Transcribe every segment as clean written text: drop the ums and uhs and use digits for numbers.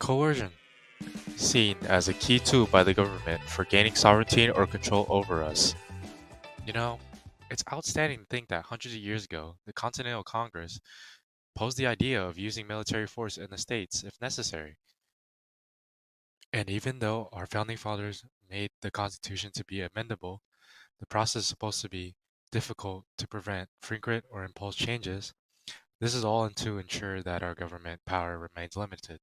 Coercion, seen as a key tool by the government for gaining sovereignty or control over us. You know, it's outstanding to think that hundreds of years ago, the Continental Congress posed the idea of using military force in the states if necessary. And even though our founding fathers made the Constitution to be amendable, the process is supposed to be difficult to prevent frequent or impulse changes. This is all to ensure that our government power remains limited.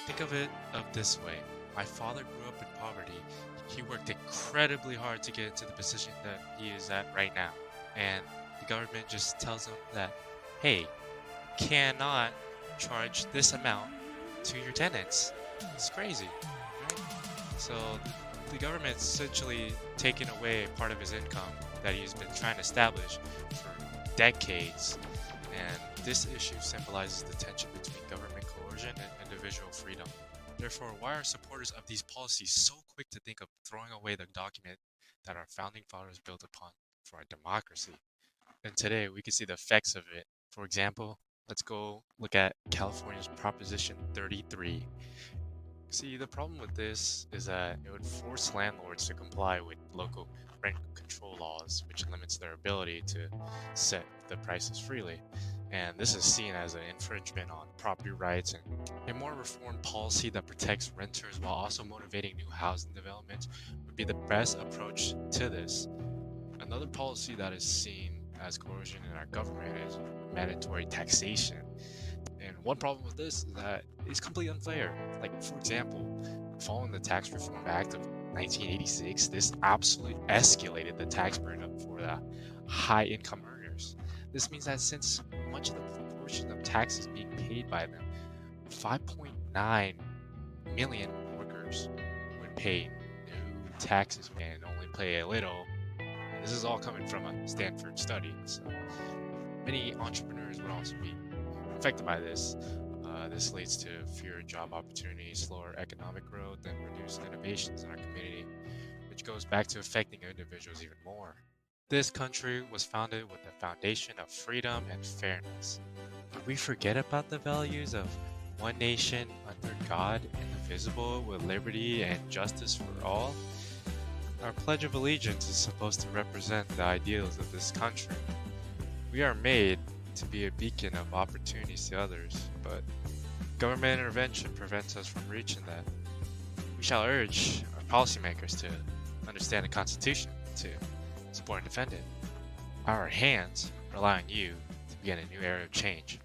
Think of it of this way. My father grew up in poverty. He worked incredibly hard to get into the position that he is at right now. And the government just tells him that, hey, cannot charge this amount to your tenants. It's crazy, right? So the government's essentially taken away part of his income that he's been trying to establish for decades. And this issue symbolizes the tension between government coercion and individual freedom. Therefore, why are supporters of these policies so quick to think of throwing away the document that our founding fathers built upon for our democracy? And today, we can see the effects of it. For example, let's go look at California's Proposition 33. See, the problem with this is that it would force landlords to comply with local rent control laws, which limits their ability to set the prices freely. And this is seen as an infringement on property rights, and a more reformed policy that protects renters while also motivating new housing development would be the best approach to this. Another policy that is seen as coercion in our government is mandatory taxation. And one problem with this is that it's completely unfair. Like, for example, following the Tax Reform Act of 1986, this absolutely escalated the tax burden for the high income earners. This means that since much of the proportion of taxes being paid by them, 5.9 million workers would pay no taxes and only pay a little. And this is all coming from a Stanford study. So many entrepreneurs would also be affected by this. This leads to fewer job opportunities, slower economic growth, and reduced innovations in our community, which goes back to affecting individuals even more. This country was founded with a foundation of freedom and fairness. Did we forget about the values of one nation under God, indivisible, with liberty and justice for all? Our Pledge of Allegiance is supposed to represent the ideals of this country. We are made to be a beacon of opportunities to others, but government intervention prevents us from reaching that. We shall urge our policymakers to understand the Constitution, to support and defend it. Our hands rely on you to begin a new era of change.